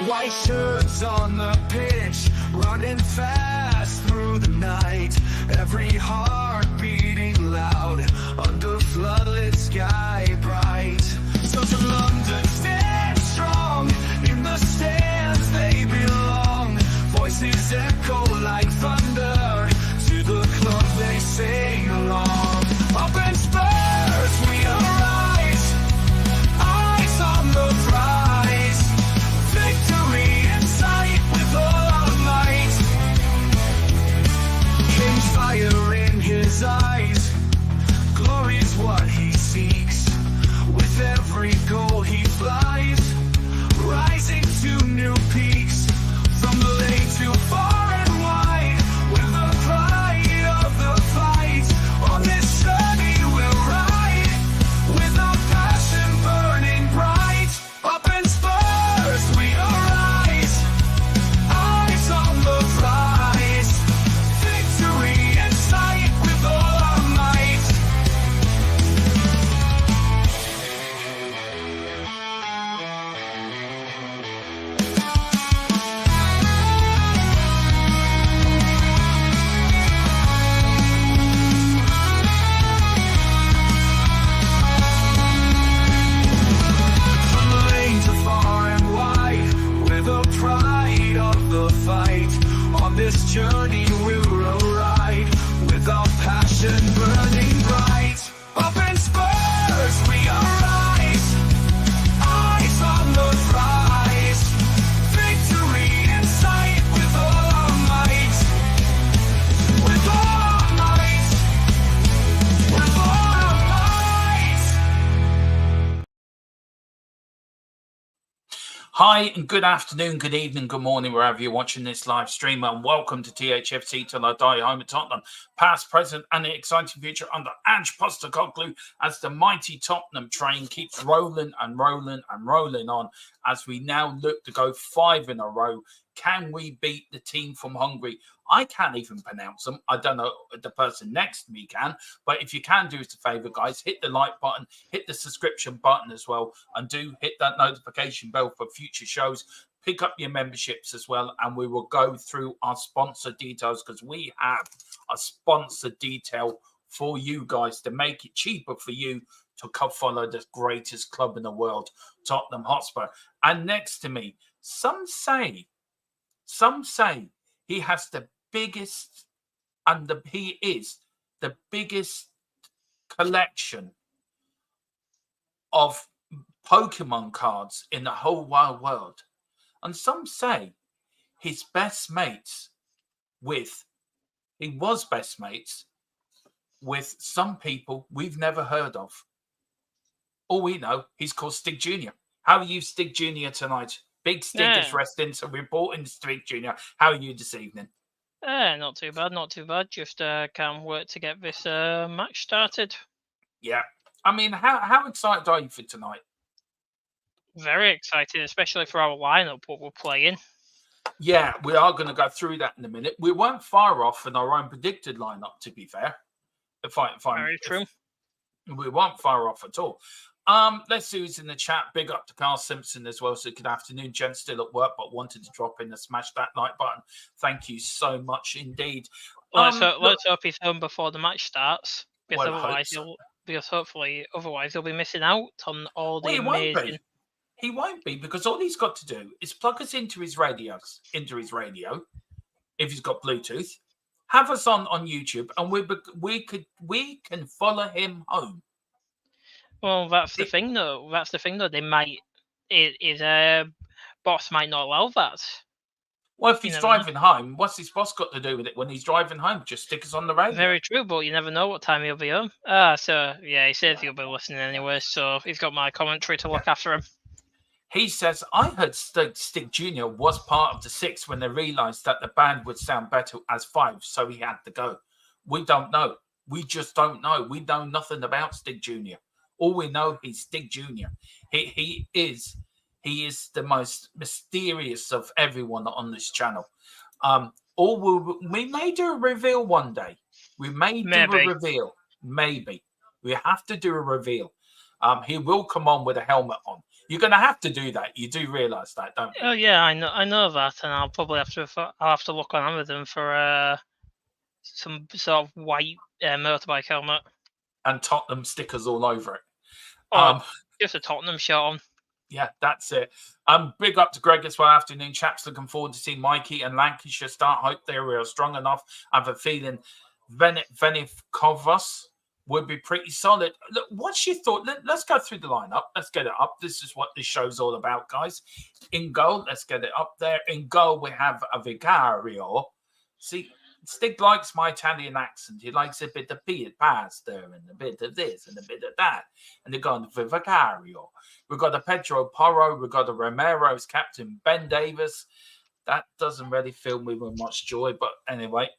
White shirts on the pitch, running fast through the night. Every heart beating loud under floodlit sky bright. So to London, stand strong. In the stands they belong. Voices echo like thunder. To the club they sing along. Up in Spurs we arise. Eyes on the prize. Victory in sight with all our might. King's fire in his eyes. Glory's what he seeks. With every goal he flies, rising to new peaks. From the lake to far and wide, with the pride of the fight. On this journey we'll ride, with our passion burning bright. Up in Spurs we arise, eyes on the prize. Victory in sight with all our might. From the lane to far and wide, with the pride of the fight. On this journey we'll ride, with our passion burning bright. Up in Spurs we arise, eyes on the prize. Victory in sight with all our might. With all our might. With all our might. Hi and good afternoon, good evening, good morning, wherever you're watching this live stream, and welcome to THFC Till I Die, home at Tottenham, past, present, and the exciting future under Ange Postecoglou as the mighty Tottenham train keeps rolling and rolling and rolling on as we now look to go 5 in a row. Can we beat the team from Hungary? I can't even pronounce them. I don't know if the person next to me can, but if you can do us a favor, guys, hit the like button, hit the subscription button as well, and do hit that notification bell for future shows. Pick up your memberships as well, and we will go through our sponsor details because we have a sponsor detail for you guys to make it cheaper for you to come follow the greatest club in the world, Tottenham Hotspur. And next to me, some say he has the biggest, and he is the biggest collection of Pokemon cards in the whole wide world. And some say his best mates he was best mates with some people we've never heard of. All we know, he's called Stig Jr. How are you, Stig Jr. tonight? Big Stig is resting, so we're reporting Stig Jr. How are you this evening? Not too bad, not too bad. Just can't wait to get this match started. Yeah. I mean, how excited are you for tonight? Very excited, especially for our lineup, what we're playing. Yeah, we are going to go through that in a minute. We weren't far off in our own predicted lineup, to be fair. Very true. We weren't far off at all. Let's see who's in the chat. Big up to Carl Simpson as well. So good afternoon, Jen. Still at work, but wanted to drop in and smash that like button. Thank you so much indeed. Let's hope he's home before the match starts, because Well, otherwise he'll be missing out on all the amazing. He won't be, because all he's got to do is plug us into his radio, if he's got Bluetooth. Have us on YouTube, and we can follow him home. Well, that's the thing, though. His boss might not allow that. Well, if he's driving home, what's his boss got to do with it when he's driving home? Just stick us on the radio. Very true, but you never know what time he'll be home. So yeah, he says he'll be listening anyway, so he's got my commentary to look after him. He says, I heard Stig Jr. was part of the 6 when they realised that the band would sound better as 5, so he had to go. We don't know. We just don't know. We know nothing about Stig Jr. All we know, he's Stig Jr. He is the most mysterious of everyone on this channel. We may do a reveal one day. We may do a reveal. Maybe. We have to do a reveal. He will come on with a helmet on. You're going to have to do that. You do realise that, don't you? Oh yeah, I know that, and I'll probably have to look on Amazon for some sort of white motorbike helmet. And Tottenham stickers all over it. Or just a Tottenham shirt on. Yeah, that's it. Big up to Greg as well. Afternoon, chaps. Looking forward to seeing Mikey and Lancashire start. Hope they are strong enough. I have a feeling Ferencvaros would be pretty solid. Look, what's your thought? Let's go through the lineup. Let's get it up. This is what this show's all about, guys. In goal, let's get it up there. In goal, we have a Vicario. See, Stig likes my Italian accent. He likes a bit of pasta and a bit of this and a bit of that. And they're going for Vicario. We've got a Pedro Porro. We've got a Romero's captain, Ben Davis. That doesn't really fill me with much joy. But anyway,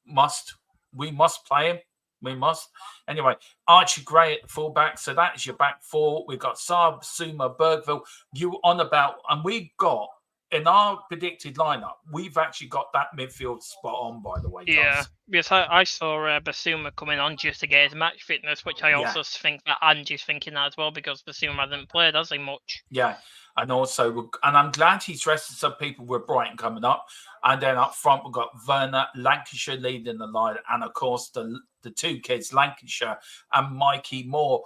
we must play him. We must. Anyway, Archie Gray at the fullback. So that is your back four. We've got Saab, Suma, Bergville. You on about, and we've got, in our predicted lineup, we've actually got that midfield spot on, by the way, guys. Yeah, because I saw Basuma coming on just to get his match fitness, which I also think that Angie's thinking that as well, because Basuma hasn't played, has he, much? Yeah, and also, and I'm glad he's rested some people with Brighton coming up. And then up front, we've got Werner, Lancashire leading the line, and of course, the two kids, Lancashire and Mikey Moore.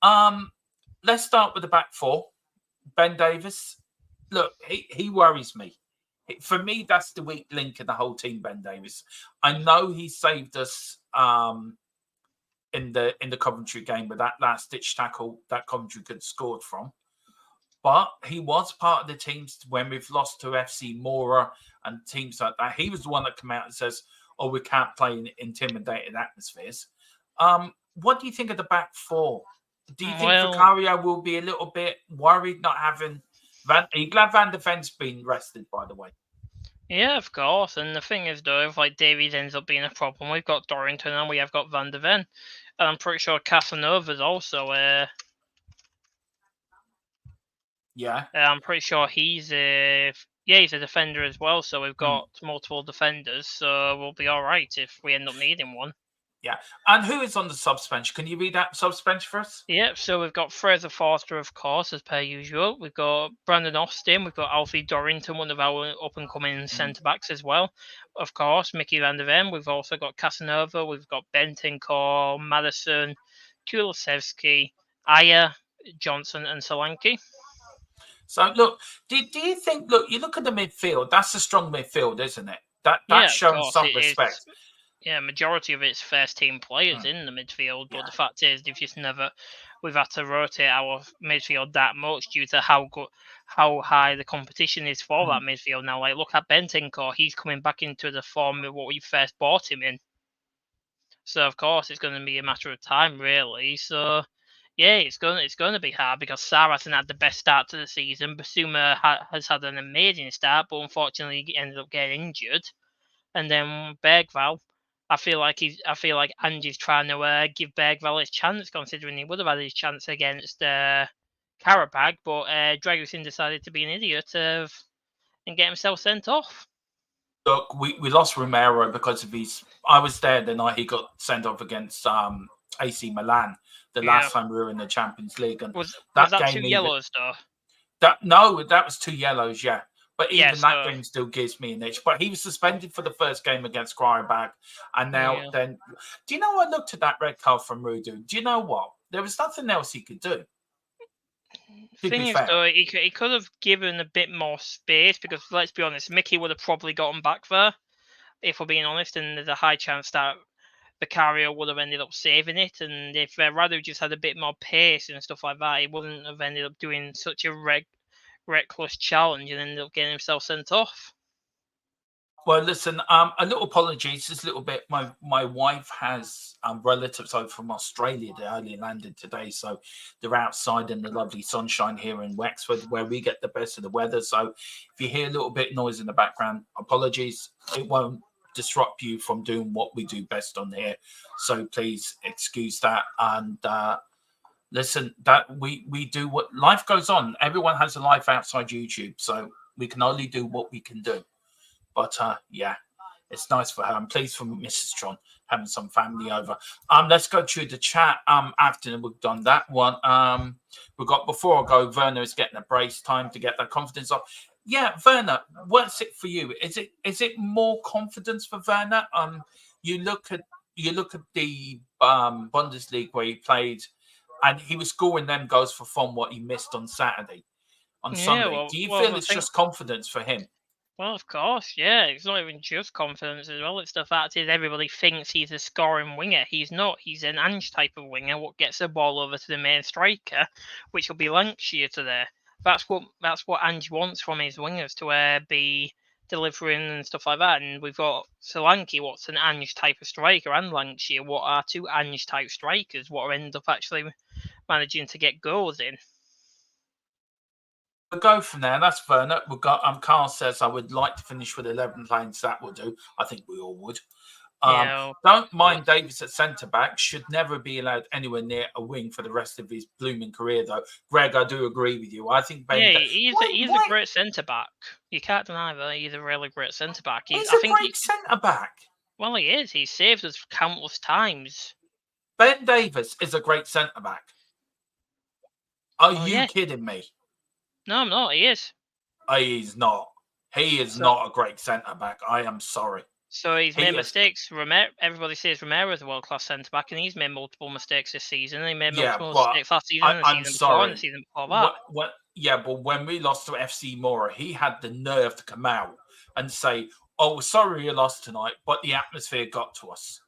Let's start with the back four. Ben Davis. Look, he worries me. For me, that's the weak link in the whole team, Ben Davis. I know he saved us in the Coventry game with that last-ditch tackle that Coventry could have scored from. But he was part of the teams when we've lost to FC Mora and teams like that. He was the one that came out and says, oh, we can't play in intimidated atmospheres. What do you think of the back four? Do you think Vicario will be a little bit worried not having... Are you glad Van der Ven's been rested, by the way? Yeah, of course. And the thing is, though, if Davies ends up being a problem, we've got Dorrington and we have got Van der Ven. And I'm pretty sure Casanova's also... Yeah. I'm pretty sure he's a defender as well. So we've got multiple defenders. So we'll be all right if we end up needing one. Yeah. And who is on the suspension? Can you read that suspension for us? Yeah, so we've got Fraser Forster, of course, as per usual. We've got Brandon Austin. We've got Alfie Dorrington, one of our up-and-coming centre-backs as well. Of course, Mickey Van der Ven. We've also got Casanova. We've got Bentancur, Madison, Kulusevski, Aya, Johnson and Solanke. So, look, do you think, you look at the midfield, that's a strong midfield, isn't it? That shows some respect. Yeah, majority of it's first-team players in the midfield, but the fact is we've had to rotate our midfield that much due to how high the competition is for that midfield now. Like, look at Bentancur, he's coming back into the form of what we first bought him in. So, of course, it's going to be a matter of time, really. So... yeah, it's going to be hard because Sarr hasn't had the best start to the season. Basuma has had an amazing start, but unfortunately he ended up getting injured. And then Bergvall, I feel like Angie's trying to give Bergvall his chance, considering he would have had his chance against Karabag, but Dragusin decided to be an idiot and get himself sent off. Look, we lost Romero because of his... I was there the night he got sent off against AC Milan. The last time we were in the Champions League, and was that two yellows though? That was 2 yellows, yeah. But even that game still gives me an itch. But he was suspended for the first game against Karabag, and now then, do you know? I looked at that red card from Rudu. Do you know what? There was nothing else he could do. Thing is, though, he could have given a bit more space because let's be honest, Mickey would have probably gotten back there, if we're being honest, and there's a high chance that Vicario would have ended up saving it, and if Radu just had a bit more pace and stuff like that, he wouldn't have ended up doing such a reckless challenge and ended up getting himself sent off. Well, listen, a little apologies, just a little bit. My wife has relatives over from Australia. They only landed today, so they're outside in the lovely sunshine here in Wexford, where we get the best of the weather. So if you hear a little bit of noise in the background, apologies. It won't disrupt you from doing what we do best on here, so please excuse that. And listen, that we do what life goes on. Everyone has a life outside YouTube, so we can only do what we can do. But yeah, it's nice for her. I'm pleased for Mrs. Tron. having some family over. Let's go through the chat. After we've done that one, we've got, before I go, Werner is getting a brace, time to get that confidence up. Yeah, Werner, what's it for you? Is it more confidence for Werner? You look at the Bundesliga where he played, and he was scoring them goals for fun what he missed on Sunday. Well, Do you feel it's just confidence for him? Well, of course, yeah. It's not even just confidence as well. It's the fact is everybody thinks he's a scoring winger. He's not. He's an Ange type of winger. What gets the ball over to the main striker, which will be Lancashire today. That's what Ange wants from his wingers, to be delivering and stuff like that. And we've got Solanke, what's an Ange type of striker, and Lancashire, what are two Ange type strikers, what end up actually managing to get goals in. We'll go from there. That's Werner. We've got Carl says, I would like to finish with 11 playing, so that will do. I think we all would. Don't mind Davis at centre back. Should never be allowed anywhere near a wing for the rest of his blooming career, though. Greg, I do agree with you. I think he's a great centre back. You can't deny that he's a really great centre back. He's a great centre back. Well, he is. He's saved us countless times. Ben Davis is a great centre back. Are you kidding me? No, I'm not. He is. He's not. He is not a great centre back. I am sorry. So he's made mistakes. Everybody says Romero is a world-class centre back, and he's made multiple mistakes this season. And he made multiple mistakes last season, and the season before, and the season before that. But when we lost to FC Mora, he had the nerve to come out and say, "Oh, sorry, we lost tonight, but the atmosphere got to us."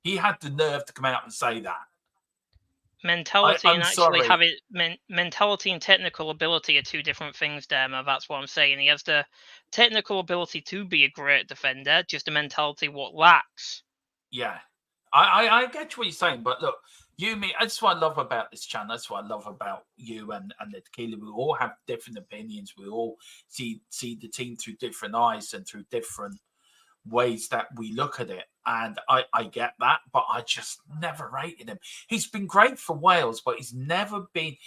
He had the nerve to come out and say that. Mentality mentality and technical ability are two different things, Derma. That's what I'm saying. He has the technical ability to be a great defender, just the mentality what lacks. Yeah, I get what you're saying, but look, that's what I love about this channel. That's what I love about you and the Tequila. We all have different opinions. We all see the team through different eyes and through different ways that we look at it, and I get that, but I just never rated him. He's been great for Wales, but he's never been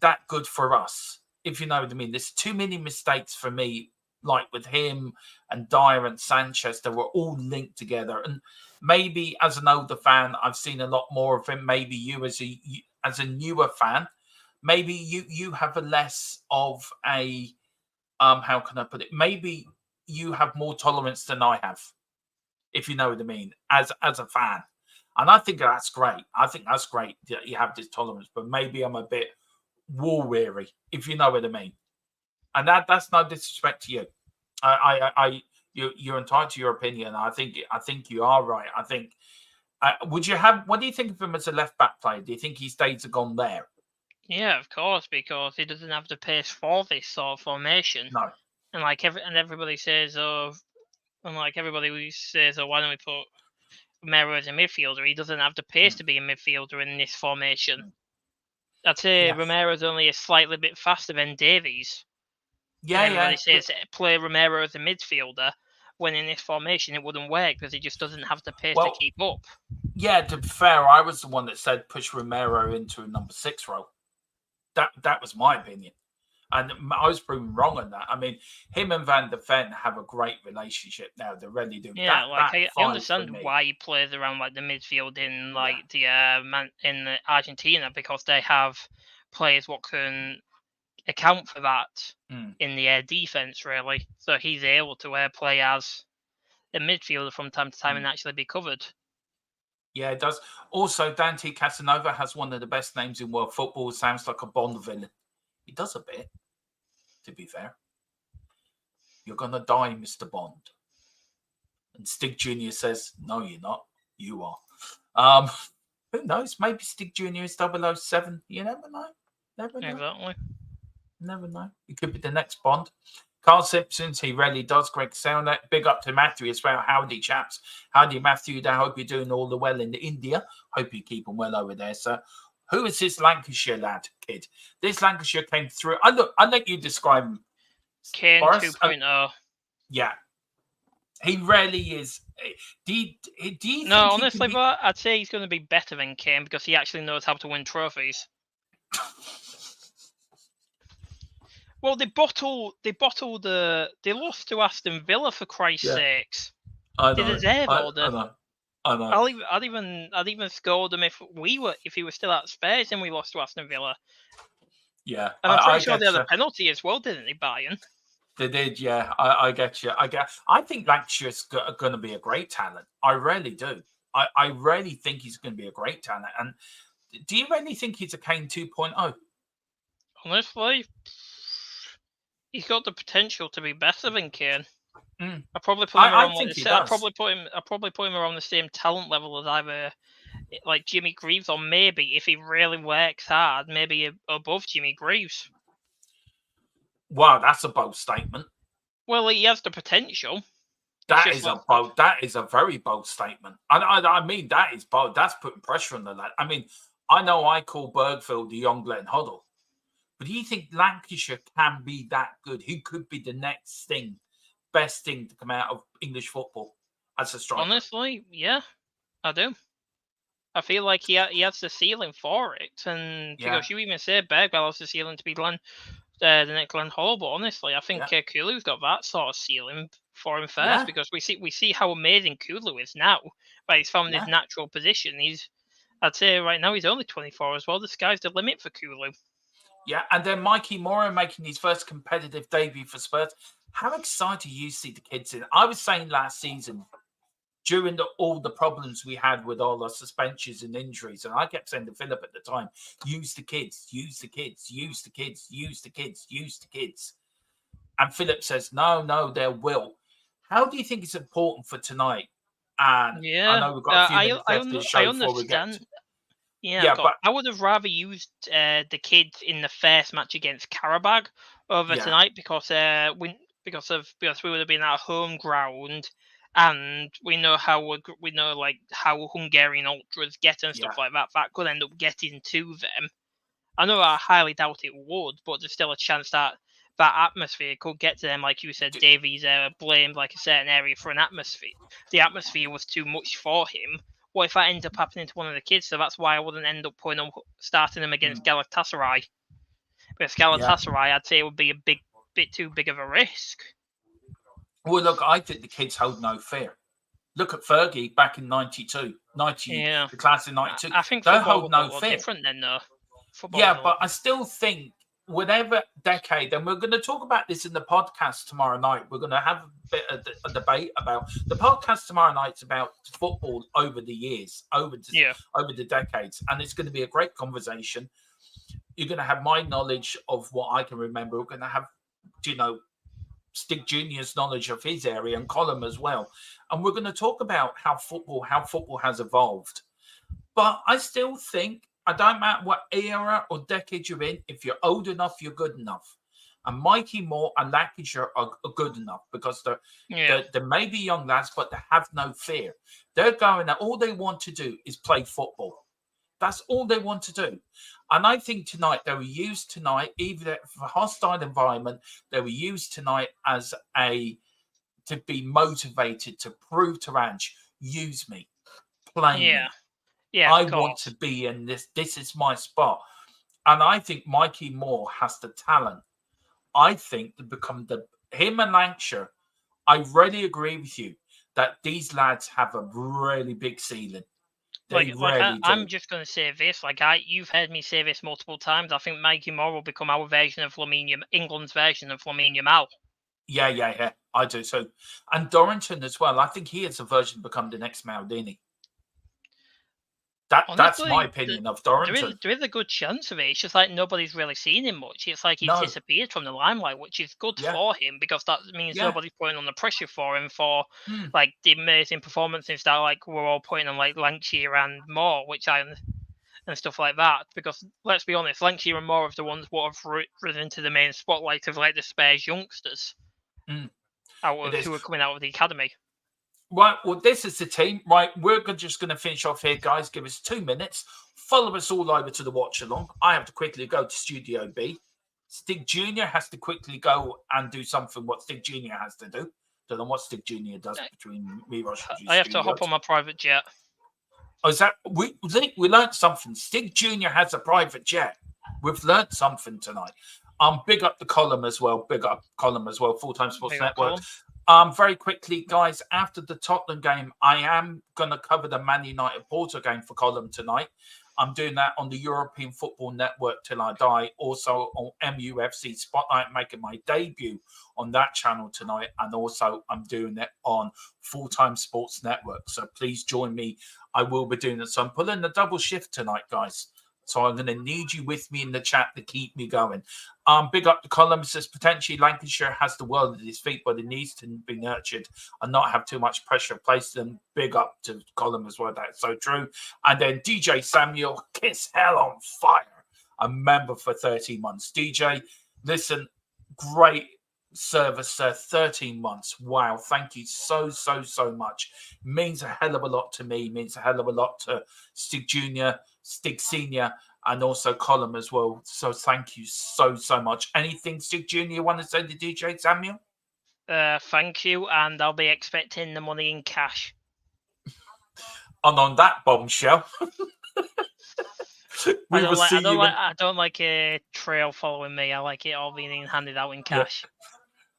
that good for us, if you know what I mean. There's too many mistakes for me, like with him and Dyer and Sanchez, that were all linked together. And maybe as an older fan, I've seen a lot more of him. Maybe you as a newer fan, maybe you have a less of a how can I put it? Maybe you have more tolerance than I have, if you know what I mean, as a fan. And I think that's great. I think that's great that you have this tolerance, but maybe I'm a bit war weary, if you know what I mean. And that's no disrespect to you. You're entitled to your opinion. I think you are right. I think what do you think of him as a left back player? Do you think his days are gone there? Yeah, of course, because he doesn't have the pace for this sort of formation. No. And everybody says, why don't we put Romero as a midfielder? He doesn't have the pace to be a midfielder in this formation. I'd say Romero's only a slightly bit faster than Davies. Everybody says play Romero as a midfielder, when in this formation it wouldn't work because he just doesn't have the pace to keep up. Yeah, to be fair, I was the one that said push Romero into a number 6 role. That was my opinion. And I was proven wrong on that. I mean, him and Van der Ven have a great relationship now. They really do. Yeah, I understand why he plays around like the midfield in in Argentina, because they have players what can account for that in the air defense, really. So he's able to play as a midfielder from time to time and actually be covered. Yeah, it does. Also, Dante Casanova has one of the best names in world football. Sounds like a Bond villain. He does a bit, to be fair. You're going to die, Mr. Bond. And Stig Jr. says, no, you're not. You are. Who knows? Maybe Stig Jr. is 007. You never know. Never know. Exactly. Never know. It could be the next Bond. Carl Simpsons, he really does. Greg Soundnet. Big up to Matthew as well. Howdy, chaps. Howdy, Matthew. I hope you're doing all the well in India. Hope you keep them well over there, sir. Who is this Lancashire lad, kid? This Lancashire came through. I'll let you describe him. Kane 2.0. Yeah. He really is. Do you think honestly, but I'd say he's going to be better than Kane because he actually knows how to win trophies. Well, they lost to Aston Villa, for Christ's sakes. I know. They deserve all the. I know. I'd even scold him if he was still at Spurs and we lost to Aston Villa. Yeah, And I'm I pretty sure they get had you. a penalty as well, didn't they, Bayern? They did, yeah. I get you. I think Lancashire's going to be a great talent. I really do. I really think he's going to be a great talent. And do you really think he's a Kane 2.0? Honestly, he's got the potential to be better than Kane. Mm. I probably put him I around think he I does. probably put him around the same talent level as either like Jimmy Greaves, or maybe if he really works hard, maybe above Jimmy Greaves. Wow, that's a bold statement. Well, he has the potential. That is a very bold statement. I mean, that is bold. That's putting pressure on the lad. I mean, I know I call Bergfield the young Glenn Hoddle, but do you think Lancashire can be that good? Who could be the next best thing to come out of English football as a striker? Honestly, yeah, I do. I feel like he has the ceiling for it, and because you even say Bergwell has the ceiling to be the next Glenn Hoddle, but honestly, I think Kulu's got that sort of ceiling for him first, because we see how amazing Kulu is now, but he's found his natural position. I'd say right now he's only 24 as well. The sky's the limit for Kulu. Yeah, and then Mikey Moore making his first competitive debut for Spurs. How excited you see the kids in? I was saying last season, during all the problems we had with all our suspensions and injuries, and I kept saying to Philip at the time, use the kids, use the kids, use the kids, use the kids, use the kids. And Philip says, no, there will. How do you think it's important for tonight? And I know we've got a few minutes left of the show before we get to... but I would have rather used the kids in the first match against Karabag over tonight, because we would have been at home ground, and we know how Hungarian ultras get and stuff like that. That could end up getting to them. I know I highly doubt it would, but there's still a chance that atmosphere could get to them. Like you said, Davies blamed like a certain area for an atmosphere. The atmosphere was too much for him. What if that ends up happening to one of the kids? So that's why I wouldn't end up starting them against Galatasaray. Because Galatasaray, I'd say it would be a bit too big of a risk. Well, look, I think the kids hold no fear. Look at Fergie back in '92, the class in '92. I think they football hold no was fear. Different then, though. But I still think whatever decade, and we're going to talk about this in the podcast tomorrow night. We're going to have a bit of a debate about the podcast tomorrow night's about football over the years, over the decades, and it's going to be a great conversation. You're going to have my knowledge of what I can remember. We're going to have, Stig Junior's knowledge of his area, and Colin as well. And we're going to talk about how football has evolved. But I still think, I don't matter what era or decade you're in, if you're old enough, you're good enough. And Mikey Moore and Lancashire are good enough, because they may be young lads, but they have no fear. They're going out, all they want to do is play football. That's all they want to do. And I think tonight, they were used tonight, even for a hostile environment, they were used tonight to be motivated, to prove to Ange, use me, play me. Yeah, I want to be in this. This is my spot. And I think Mikey Moore has the talent, I think, to become him and Lancashire. I really agree with you that these lads have a really big ceiling. I'm just going to say this. You've heard me say this multiple times. I think Mikey Moore will become our version of England's version of Lamine Yamal. Yeah. I do so. And Dorrington as well. I think he has a version to become the next Maldini. That's my opinion of Dorrington. There is a good chance of it. It's just like nobody's really seen him much. It's like he's disappeared from the limelight, which is good for him, because that means nobody's putting on the pressure for him for like the amazing performances that we're all putting on Lancashire and Moore, and stuff like that. Because let's be honest, Lancashire and Moore are the ones who have risen to the main spotlight of the Spurs youngsters who are coming out of the academy. Right, well, this is the team. Right, we're just going to finish off here, guys. Give us 2 minutes. Follow us all over to the watch-along. I have to quickly go to Studio B. Stig Jr. has to quickly go and do something what Stig Jr. has to do. Don't know what Stig Jr. does between me, Rush. I have to hop on my private jet. Oh, is that... We learned something. Stig Jr. has a private jet. We've learned something tonight. Big up the column as well. Full-time Sports Network. Very quickly, guys, after the Tottenham game, I am going to cover the Man United Porto game for column tonight. I'm doing that on the European Football Network till I die. Also on MUFC Spotlight, making my debut on that channel tonight. And also I'm doing it on Full Time Sports Network. So please join me. I will be doing it. So I'm pulling a double shift tonight, guys. So I'm going to need you with me in the chat to keep me going. Big up the column. Says potentially Lancashire has the world at his feet, but it needs to be nurtured and not have too much pressure placed. And big up to the column as well. That's so true. And then DJ Samuel, Kiss Hell on Fire, a member for 13 months. DJ, listen, great service, sir. 13 months. Wow. Thank you so much. Means a hell of a lot to me. Means a hell of a lot to Stig Jr., Stig Senior, and also Column as well. So thank you so much. Anything, Stig Jr., you want to say to DJ Samuel? Thank you, and I'll be expecting the money in cash. And on that bombshell, I don't like a trail following me. I like it all being handed out in cash. Yeah.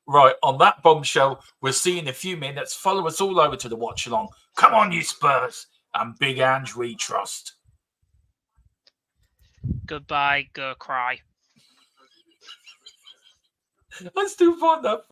Right, on that bombshell, we'll see in a few minutes. Follow us all over to the watch along. Come on, you Spurs, and Big Ange we trust. Goodbye, go cry. I still find that